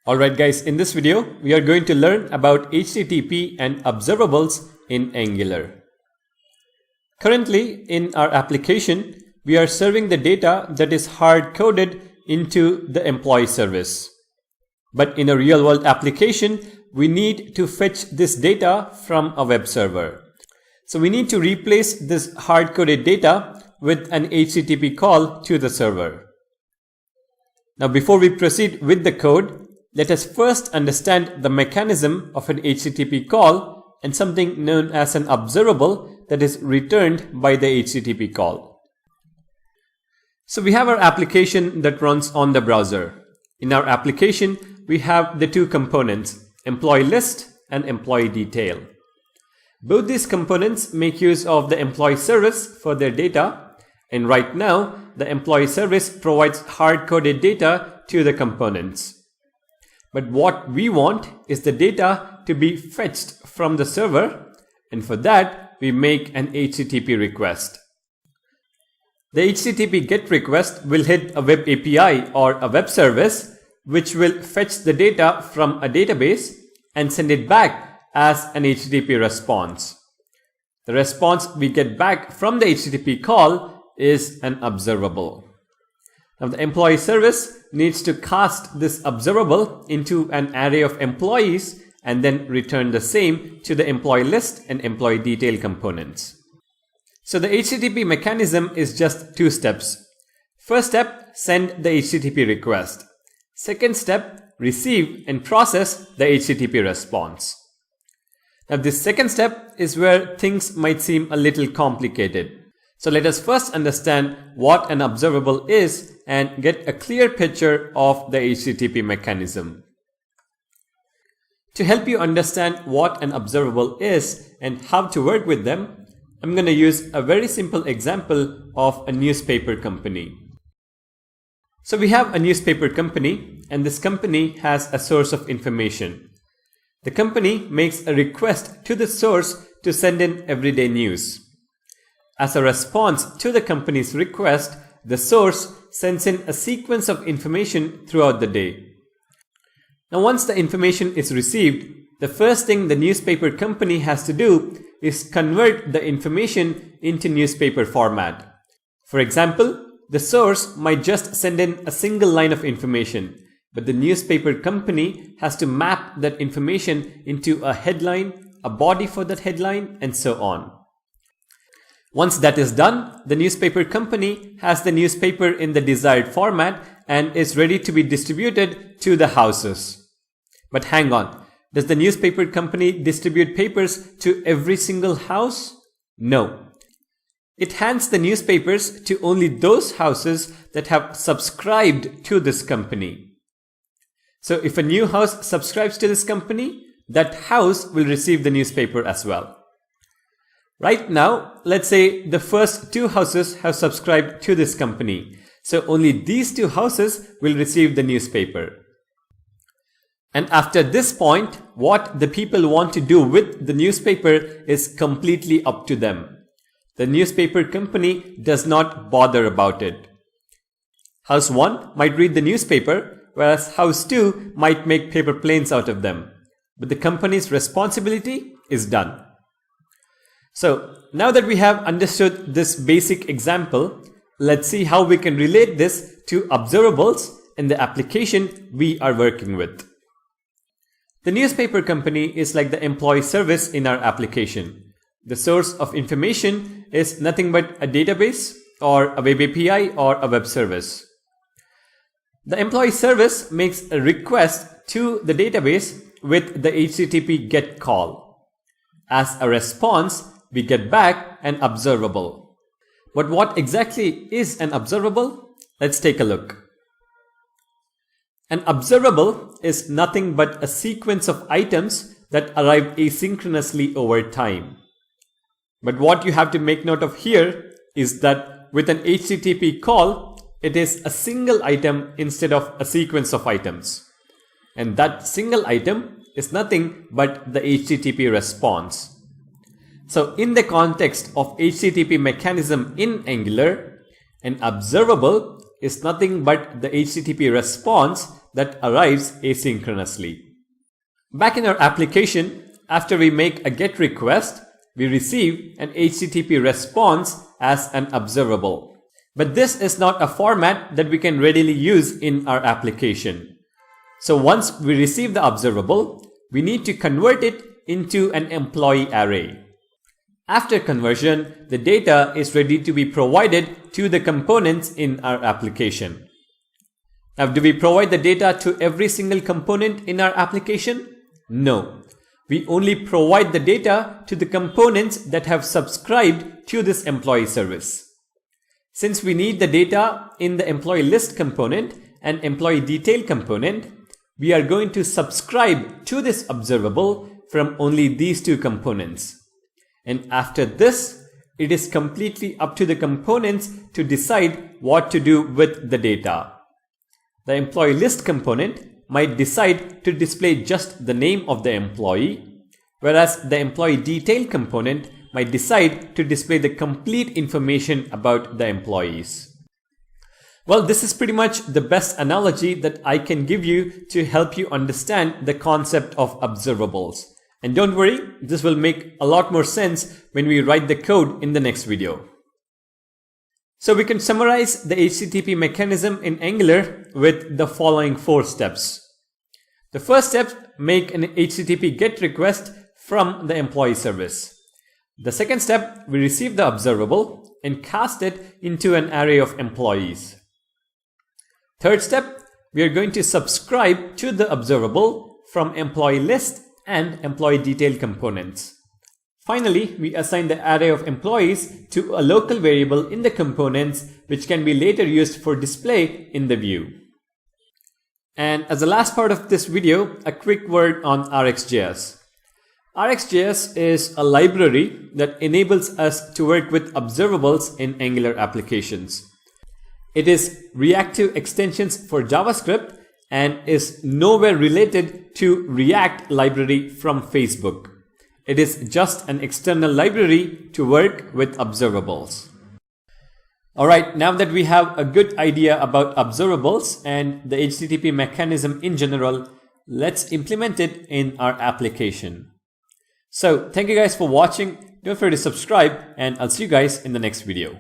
Alright guys, in this video, we are going to learn about HTTP and observables in Angular. Currently, in our application, we are serving the data that is hard-coded into the employee service. But in a real-world application, we need to fetch this data from a web server. So we need to replace this hard-coded data with an HTTP call to the server. Now before we proceed with the code, let us first understand the mechanism of an HTTP call and something known as an observable that is returned by the HTTP call. So we have our application that runs on the browser. In our application, we have the two components, employee list and employee detail. Both these components make use of the employee service for their data, and right now the employee service provides hard-coded data to the components. But what we want is the data to be fetched from the server, and for that we make an HTTP request. The HTTP GET request will hit a web API or a web service which will fetch the data from a database and send it back as an HTTP response. The response we get back from the HTTP call is an observable. Now the employee service needs to cast this observable into an array of employees and then return the same to the employee list and employee detail components. So the HTTP mechanism is just two steps. First step, send the HTTP request. Second step, receive and process the HTTP response. Now this second step is where things might seem a little complicated. So let us first understand what an observable is and get a clear picture of the HTTP mechanism. To help you understand what an observable is and how to work with them, I'm going to use a very simple example of a newspaper company. So we have a newspaper company, and this company has a source of information. The company makes a request to the source to send in everyday news. As a response to the company's request, the source sends in a sequence of information throughout the day. Now once the information is received, the first thing the newspaper company has to do is convert the information into newspaper format. For example, the source might just send in a single line of information, but the newspaper company has to map that information into a headline, a body for that headline, and so on. Once that is done, the newspaper company has the newspaper in the desired format and is ready to be distributed to the houses. But hang on, does the newspaper company distribute papers to every single house? No. It hands the newspapers to only those houses that have subscribed to this company. So if a new house subscribes to this company, that house will receive the newspaper as well. Right now, let's say the first two houses have subscribed to this company. So only these two houses will receive the newspaper. And after this point, what the people want to do with the newspaper is completely up to them. The newspaper company does not bother about it. House 1 might read the newspaper, whereas House 2 might make paper planes out of them. But the company's responsibility is done. So now that we have understood this basic example, let's see how we can relate this to observables in the application we are working with. The newspaper company is like the employee service in our application. The source of information is nothing but a database or a web API or a web service. The employee service makes a request to the database with the HTTP GET call. As a response, we get back an observable. But what exactly is an observable? Let's take a look. An observable is nothing but a sequence of items that arrive asynchronously over time. But what you have to make note of here is that with an HTTP call, it is a single item instead of a sequence of items. And that single item is nothing but the HTTP response. So in the context of HTTP mechanism in Angular, an observable is nothing but the HTTP response that arrives asynchronously. Back in our application, after we make a GET request, we receive an HTTP response as an observable. But this is not a format that we can readily use in our application. So once we receive the observable, we need to convert it into an employee array. After conversion, the data is ready to be provided to the components in our application. Now, do we provide the data to every single component in our application? No. We only provide the data to the components that have subscribed to this employee service. Since we need the data in the employee list component and employee detail component, we are going to subscribe to this observable from only these two components. And after this, it is completely up to the components to decide what to do with the data. The employee list component might decide to display just the name of the employee, whereas the employee detail component might decide to display the complete information about the employees. Well, this is pretty much the best analogy that I can give you to help you understand the concept of observables. And don't worry, this will make a lot more sense when we write the code in the next video. So we can summarize the HTTP mechanism in Angular with the following 4 steps. The first step, make an HTTP GET request from the employee service. The second step, we receive the observable and cast it into an array of employees. Third step, we are going to subscribe to the observable from employee list and employee detail components. Finally, we assign the array of employees to a local variable in the components, which can be later used for display in the view. And as the last part of this video, a quick word on RxJS. RxJS is a library that enables us to work with observables in Angular applications. It is reactive extensions for JavaScript and is nowhere related to React library from Facebook. It is just an external library to work with observables. Alright, now that we have a good idea about observables and the HTTP mechanism in general, let's implement it in our application. So, thank you guys for watching. Don't forget to subscribe, and I'll see you guys in the next video.